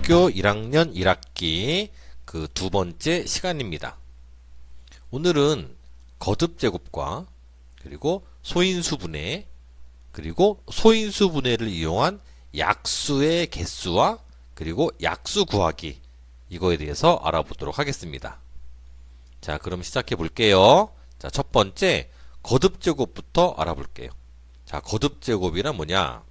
중학교 1학년 1학기 그 두 번째 시간입니다. 오늘은 거듭제곱과 그리고 소인수분해 그리고 소인수분해를 이용한 약수의 개수와 그리고 약수 구하기 이거에 대해서 알아보도록 하겠습니다. 자, 그럼 시작해 볼게요. 자, 첫 번째 거듭제곱부터 알아볼게요. 자, 거듭제곱이란 뭐냐?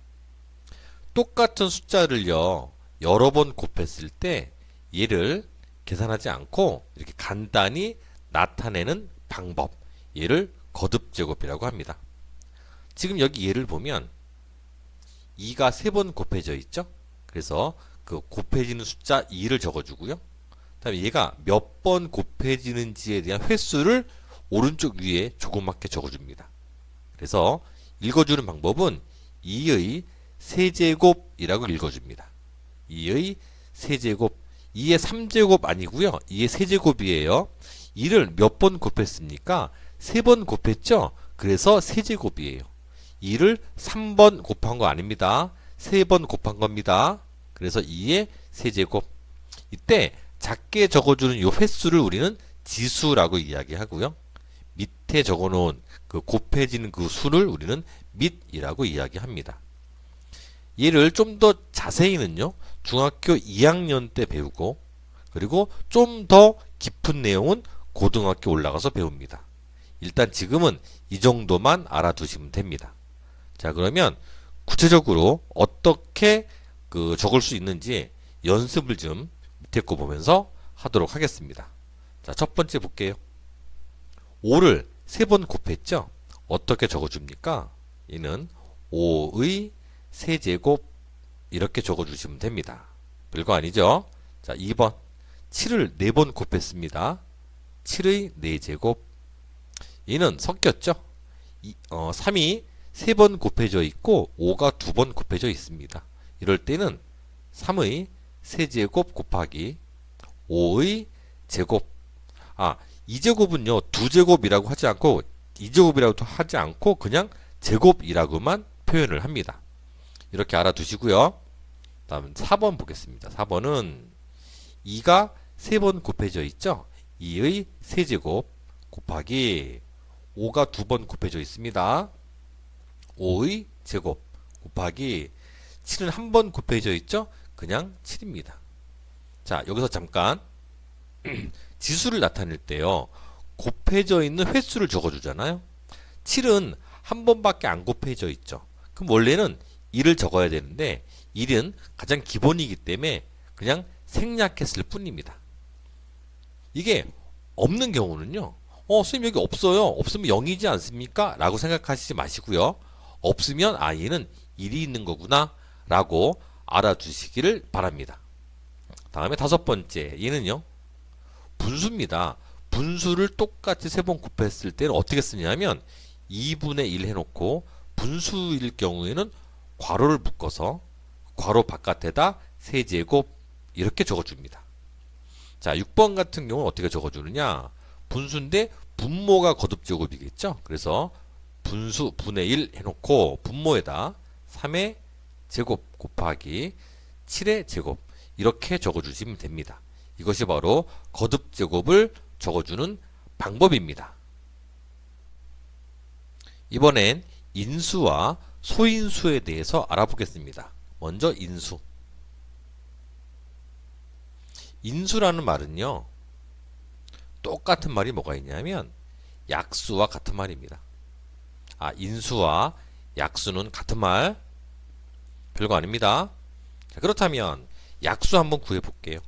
똑같은 숫자를요 여러 번 곱했을 때 얘를 계산하지 않고 이렇게 간단히 나타내는 방법, 얘를 거듭제곱이라고 합니다. 지금 여기 얘를 보면 2가 3번 곱해져 있죠. 그래서 그 곱해지는 숫자 2를 적어주고요. 그 다음에 얘가 몇 번 곱해지는지에 대한 횟수를 오른쪽 위에 조그맣게 적어줍니다. 그래서 읽어주는 방법은 2의 세제곱이라고 읽어줍니다. 2의 세제곱, 2의 3제곱 아니고요. 2의 세제곱이에요. 2를 몇 번 곱했습니까? 3번 곱했죠? 그래서 세제곱이에요. 2를 3번 곱한 거 아닙니다. 3번 곱한 겁니다. 그래서 2의 세제곱. 이때 작게 적어주는 이 횟수를 우리는 지수라고 이야기하고요. 밑에 적어놓은 그 곱해지는 그 수를 우리는 밑이라고 이야기합니다. 얘를 좀 더 자세히는요 중학교 2학년 때 배우고 그리고 좀 더 깊은 내용은 고등학교 올라가서 배웁니다. 일단 지금은 이 정도만 알아두시면 됩니다. 자, 그러면 구체적으로 어떻게 그 적을 수 있는지 연습을 좀 밑에 거 보면서 하도록 하겠습니다. 자, 첫 번째 볼게요. 5를 3번 곱했죠? 어떻게 적어줍니까? 얘는 5의 세제곱 이렇게 적어주시면 됩니다. 별거 아니죠? 자, 2번 7을 4번 곱했습니다. 7의 4제곱. 얘는 섞였죠? 3이 3번 곱해져 있고 5가 2번 곱해져 있습니다. 이럴 때는 3의 세제곱 곱하기 5의 제곱. 아, 2제곱은요 2제곱이라고 하지 않고 2제곱이라고 하지 않고 그냥 제곱이라고만 표현을 합니다. 이렇게 알아두시고요. 다음 4번 보겠습니다. 4번은 2가 3번 곱해져 있죠. 2의 세제곱 곱하기 5가 2번 곱해져 있습니다. 5의 제곱 곱하기 7은 한 번 곱해져 있죠. 그냥 7입니다. 자, 여기서 잠깐 지수를 나타낼 때요 곱해져 있는 횟수를 적어주잖아요. 7은 한 번밖에 안 곱해져 있죠. 그럼 원래는 1을 적어야 되는데 1은 가장 기본이기 때문에 그냥 생략했을 뿐입니다. 이게 없는 경우는요 선생님 여기 없어요. 없으면 0이지 않습니까? 라고 생각하시지 마시고요. 없으면 아 얘는 1이 있는 거구나 라고 알아두시기를 바랍니다. 다음에 다섯 번째 얘는요 분수입니다. 분수를 똑같이 3번 곱했을 때는 어떻게 쓰냐면 2분의 1 해놓고 분수일 경우에는 괄호를 묶어서 괄호 바깥에다 세제곱 이렇게 적어줍니다. 자, 6번 같은 경우는 어떻게 적어주느냐? 분수인데 분모가 거듭제곱이겠죠? 그래서 분수 분의 1 해놓고 분모에다 3의 제곱 곱하기 7의 제곱 이렇게 적어주시면 됩니다. 이것이 바로 거듭제곱을 적어주는 방법입니다. 이번엔 인수와 소인수에 대해서 알아보겠습니다. 먼저 인수. 인수라는 말은요 똑같은 말이 뭐가 있냐면 약수와 같은 말입니다. 아, 인수와 약수는 같은 말? 별거 아닙니다. 자, 그렇다면 약수 한번 구해 볼게요.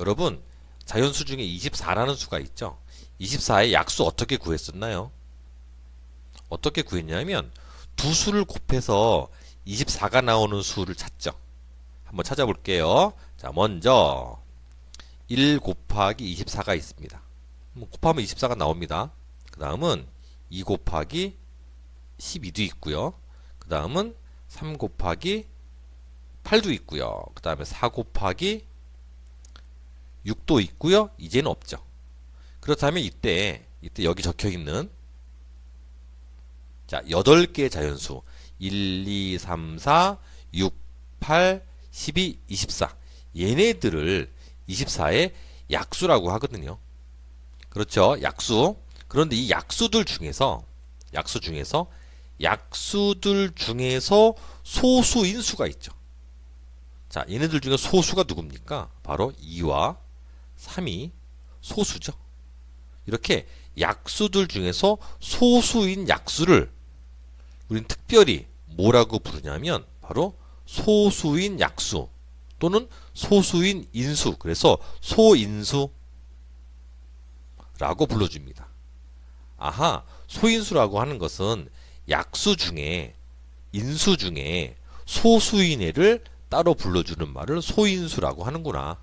여러분 자연수 중에 24라는 수가 있죠. 24의 약수 어떻게 구했었나요? 어떻게 구했냐면 두 수를 곱해서 24가 나오는 수를 찾죠. 한번 찾아볼게요. 자, 먼저 1 곱하기 24가 있습니다. 곱하면 24가 나옵니다. 그 다음은 2 곱하기 12도 있고요. 그 다음은 3 곱하기 8도 있고요. 그 다음에 4 곱하기 6도 있고요. 이제는 없죠. 그렇다면 이때 여기 적혀있는 자 8개의 자연수 1, 2, 3, 4, 6, 8, 12, 24 얘네들을 24의 약수라고 하거든요. 그렇죠? 약수. 그런데 이 약수들 중에서 소수인수가 있죠. 자, 얘네들 중에 소수가 누굽니까? 바로 2와 3이 소수죠. 이렇게 약수들 중에서 소수인 약수를 우린 특별히 뭐라고 부르냐면 바로 소수인 약수 또는 소수인 인수, 그래서 소인수라고 불러줍니다. 아하, 소인수라고 하는 것은 약수 중에 인수 중에 소수인 애를 따로 불러주는 말을 소인수라고 하는구나.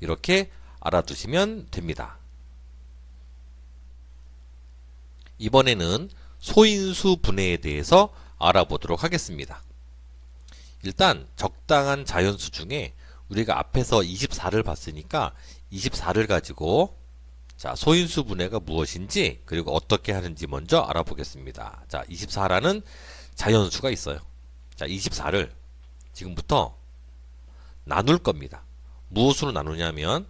이렇게 알아두시면 됩니다. 이번에는 소인수 분해에 대해서 알아보도록 하겠습니다. 일단 적당한 자연수 중에 우리가 앞에서 24를 봤으니까 24를 가지고 자, 소인수 분해가 무엇인지 그리고 어떻게 하는지 먼저 알아보겠습니다. 자, 24라는 자연수가 있어요. 자, 24를 지금부터 나눌 겁니다. 무엇으로 나누냐면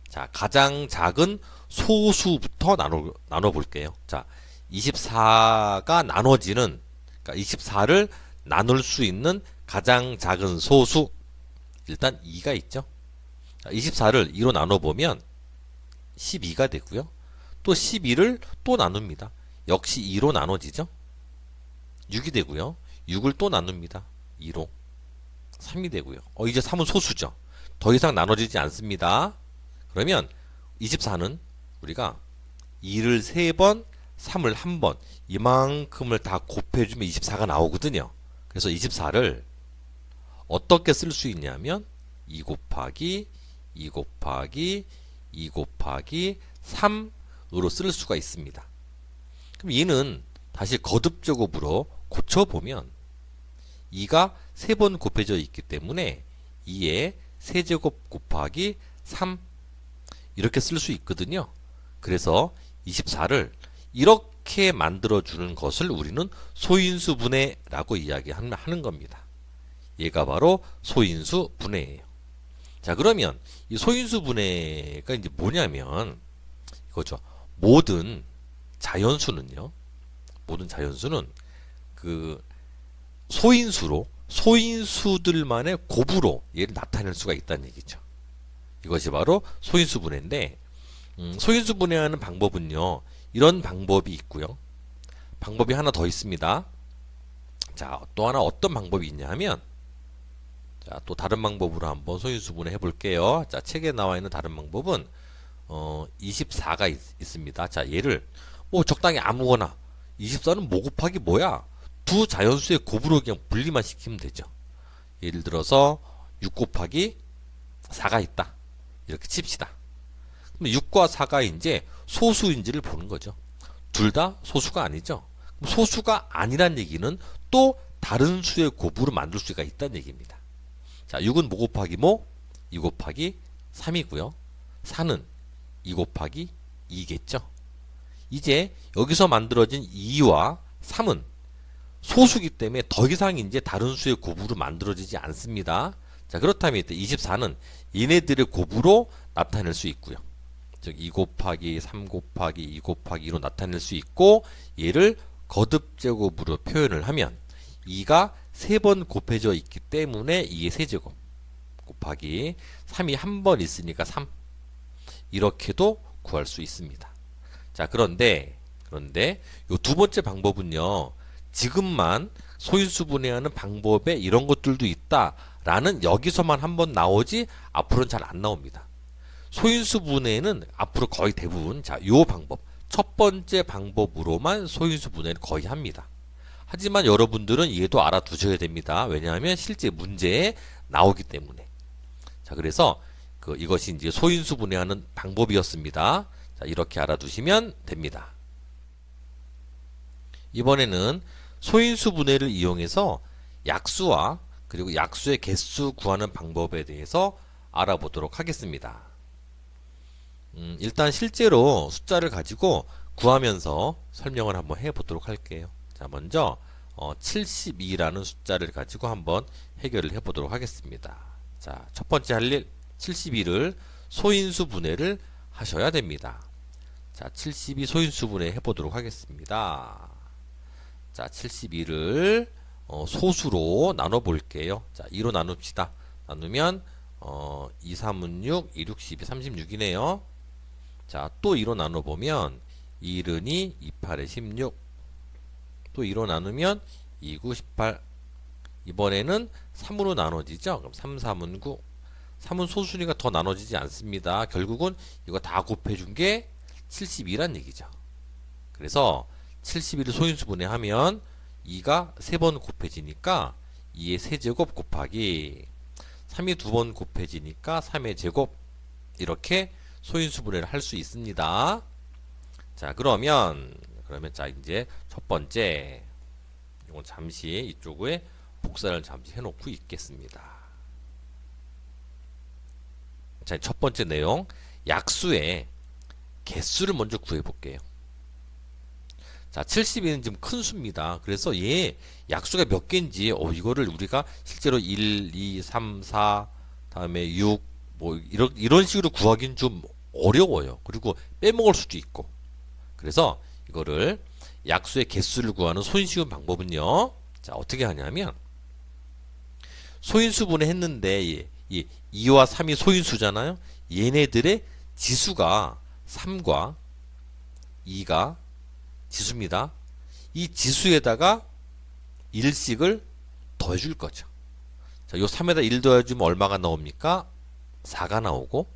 자, 가장 작은 소수부터 나눠 볼게요. 자, 24가 나눠지는, 그러니까 24를 나눌 수 있는 가장 작은 소수, 일단 2가 있죠. 자, 24를 2로 나눠보면 12가 되고요. 또 12를 또 나눕니다. 역시 2로 나눠지죠. 6이 되고요. 6을 또 나눕니다. 2로. 3이 되고요. 이제 3은 소수죠. 더 이상 나눠지지 않습니다. 그러면 24는 우리가 2를 3번, 3을 1번, 이만큼을 다 곱해주면 24가 나오거든요. 그래서 24를 어떻게 쓸 수 있냐면 2 곱하기 2 곱하기 2 곱하기 3으로 쓸 수가 있습니다. 그럼 얘는 다시 거듭제곱으로 고쳐보면 2가 3번 곱해져 있기 때문에 2의 세제곱 곱하기 3 이렇게 쓸 수 있거든요. 그래서 24를 이렇게 만들어주는 것을 우리는 소인수 분해라고 이야기하는 겁니다. 얘가 바로 소인수 분해예요. 자, 그러면 이 소인수 분해가 이제 뭐냐면 이거죠. 모든 자연수는요. 모든 자연수는 그 소인수들만의 곱으로 얘를 나타낼 수가 있다는 얘기죠. 이것이 바로 소인수 분해인데 소인수 분해하는 방법은요. 이런 방법이 있고요. 방법이 하나 더 있습니다. 자, 또 하나 어떤 방법이 있냐 하면 자, 또 다른 방법으로 한번 소인수 분해 해볼게요. 자, 책에 나와 있는 다른 방법은 24가 있습니다. 자, 얘를 뭐 적당히 아무거나 24는 뭐 곱하기 뭐야? 두 자연수의 곱으로 그냥 분리만 시키면 되죠. 예를 들어서 6 곱하기 4가 있다. 이렇게 칩시다. 그럼 6과 4가 이제 소수인지를 보는 거죠. 둘 다 소수가 아니죠. 그럼 소수가 아니란 얘기는 또 다른 수의 곱으로 만들 수가 있다는 얘기입니다. 자, 6은 뭐 곱하기 뭐? 2 곱하기 3이고요. 4는 2 곱하기 2겠죠. 이제 여기서 만들어진 2와 3은 소수기 때문에 더 이상 이제 다른 수의 곱으로 만들어지지 않습니다. 자, 그렇다면 이때 24는 얘네들의 곱으로 나타낼 수 있고요. 즉 2 곱하기 3 곱하기 2 곱하기 2로 나타낼 수 있고 얘를 거듭제곱으로 표현을 하면 2가 3번 곱해져 있기 때문에 2의 세제곱 곱하기 3이 한 번 있으니까 3 이렇게도 구할 수 있습니다. 자, 그런데 요 두 번째 방법은요. 지금만 소인수 분해하는 방법에 이런 것들도 있다라는 여기서만 한번 나오지 앞으로는 잘 안 나옵니다. 소인수 분해는 앞으로 거의 대부분 자, 요 방법 첫 번째 방법으로만 소인수 분해를 거의 합니다. 하지만 여러분들은 얘도 알아두셔야 됩니다. 왜냐하면 실제 문제에 나오기 때문에. 자, 그래서 이것이 이제 소인수 분해하는 방법이었습니다. 자, 이렇게 알아두시면 됩니다. 이번에는 소인수 분해를 이용해서 약수와 그리고 약수의 개수 구하는 방법에 대해서 알아보도록 하겠습니다. 일단 실제로 숫자를 가지고 구하면서 설명을 한번 해보도록 할게요. 자, 먼저 72라는 숫자를 가지고 한번 해결을 해보도록 하겠습니다. 자, 첫 번째 할 일 72를 소인수 분해를 하셔야 됩니다. 자, 72 소인수 분해 해보도록 하겠습니다. 자, 72를 소수로 나눠 볼게요. 자, 2로 나눕시다. 나누면 2, 3은 6, 2, 6, 12, 36이네요. 자, 또 2로 나눠 보면 2, 1은 2, 2, 8에 16. 또 2로 나누면 2, 9, 18. 이번에는 3으로 나눠지죠. 그럼 3, 3은 9. 3은 소수니까 더 나눠지지 않습니다. 결국은 이거 다 곱해준 게 72란 얘기죠. 그래서 71을 소인수 분해하면 2가 3번 곱해지니까 2의 세제곱 곱하기 3이 2번 곱해지니까 3의 제곱, 이렇게 소인수 분해를 할 수 있습니다. 자, 그러면 자, 이제 첫 번째 이건 잠시 이쪽에 복사를 잠시 해놓고 있겠습니다. 자, 첫 번째 내용, 약수의 개수를 먼저 구해볼게요. 자, 72는 지금 큰 수입니다. 그래서 얘 약수가 몇 개인지 이거를 우리가 실제로 1, 2, 3, 4 다음에 6 뭐 이런 식으로 구하기는 좀 어려워요. 그리고 빼먹을 수도 있고. 그래서 이거를 약수의 개수를 구하는 손쉬운 방법은요. 자, 어떻게 하냐면 소인수분해 했는데 이 2와 3이 소인수잖아요. 얘네들의 지수가 3과 2가 지수입니다. 이 지수에다가 1씩을 더해줄 거죠. 자, 요 3에다 1 더해주면 얼마가 나옵니까? 4가 나오고,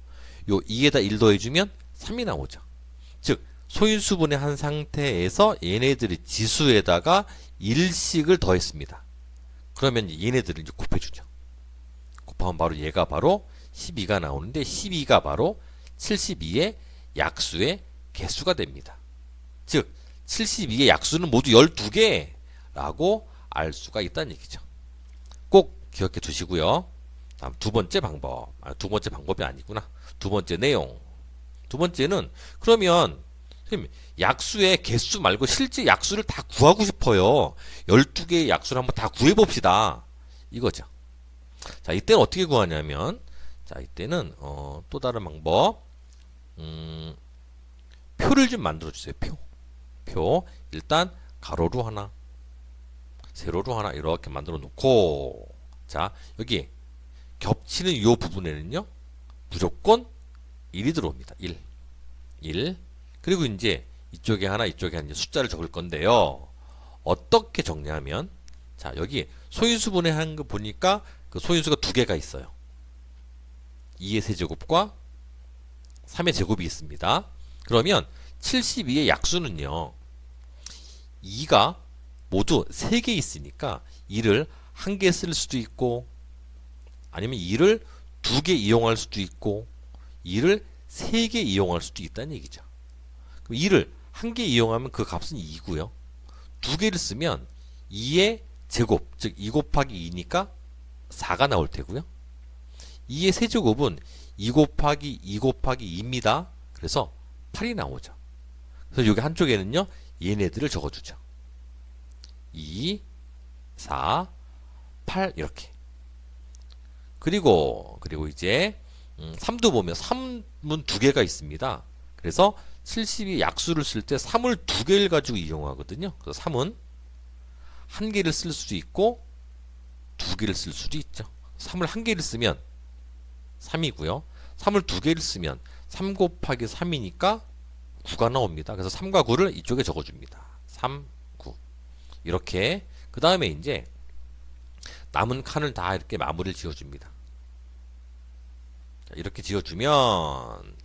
요 2에다 1 더해주면 3이 나오죠. 즉, 소인수분해 한 상태에서 얘네들의 지수에다가 1씩을 더했습니다. 그러면 얘네들을 이제 곱해주죠. 곱하면 바로 얘가 바로 12가 나오는데 12가 바로 72의 약수의 개수가 됩니다. 즉 72의 약수는 모두 12개라고 알 수가 있다는 얘기죠. 꼭 기억해 두시고요. 다음 두 번째 방법. 두 번째 방법이 아니구나. 두 번째 내용. 두 번째는 그러면 선생님, 약수의 개수 말고 실제 약수를 다 구하고 싶어요. 12개의 약수를 한번 다 구해봅시다. 이거죠. 자, 이때는 어떻게 구하냐면, 자, 이때는 또 다른 방법, 표를 좀 만들어주세요. 표. 일단 가로로 하나, 세로로 하나 이렇게 만들어 놓고, 자, 여기 겹치는 이 부분에는요, 무조건 1이 들어옵니다. 1. 그리고 이제 이쪽에 하나, 이쪽에 하나 숫자를 적을 건데요. 어떻게 적냐면, 자, 여기 소인수분해 한 거 보니까 그 소인수가 두 개가 있어요. 2의 세제곱과 3의 제곱이 있습니다. 그러면 72의 약수는요, 2가 모두 3개 있으니까 2를 1개 쓸 수도 있고, 아니면 2를 2개 이용할 수도 있고, 2를 3개 이용할 수도 있다는 얘기죠. 2를 1개 이용하면 그 값은 2고요. 2개를 쓰면 2의 제곱, 즉 2 곱하기 2니까 4가 나올 테고요. 2의 세제곱은 2 곱하기 2 곱하기 2입니다. 그래서 8이 나오죠. 그래서 여기 한쪽에는요, 얘네들을 적어주죠. 2, 4, 8 이렇게. 그리고 이제 3도 보면 3은 두 개가 있습니다. 그래서 72 약수를 쓸 때 3을 두 개를 가지고 이용하거든요. 그래서 3은 한 개를 쓸 수도 있고 두 개를 쓸 수도 있죠. 3을 한 개를 쓰면 3이고요. 3을 두 개를 쓰면 3 곱하기 3이니까 9가 나옵니다. 그래서 3과 9를 이쪽에 적어줍니다. 3, 9. 이렇게 그 다음에 이제 남은 칸을 다 이렇게 마무리를 지어줍니다. 자, 이렇게 지어주면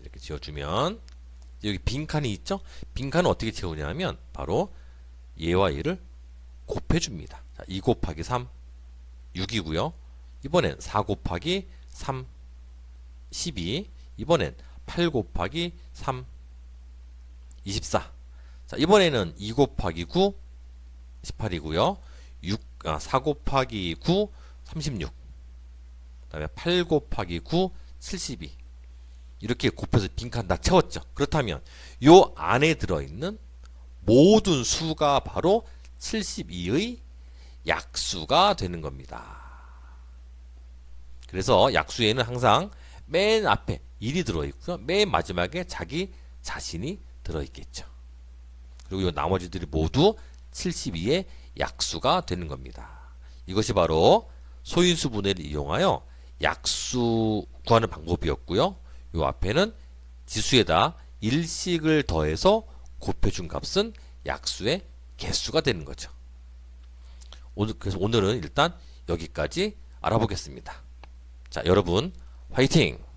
여기 빈칸이 있죠? 빈칸은 어떻게 채우냐면 바로 얘와 얘를 곱해줍니다. 자, 2 곱하기 3 6이고요. 이번엔 4 곱하기 3 12. 이번엔 8 곱하기 3 24. 자, 이번에는 2 곱하기 9 18이고요. 4 곱하기 9 36. 그다음에 8 곱하기 9 72. 이렇게 곱해서 빈칸 다 채웠죠. 그렇다면 요 안에 들어있는 모든 수가 바로 72의 약수가 되는 겁니다. 그래서 약수에는 항상 맨 앞에 1이 들어있고요. 맨 마지막에 자기 자신이 들어있겠죠. 그리고 이 나머지들이 모두 72의 약수가 되는 겁니다. 이것이 바로 소인수 분해를 이용하여 약수 구하는 방법이었고요. 이 앞에는 지수에다 일식을 더해서 곱해준 값은 약수의 개수가 되는 거죠. 그래서 오늘은 일단 여기까지 알아보겠습니다. 자, 여러분 화이팅!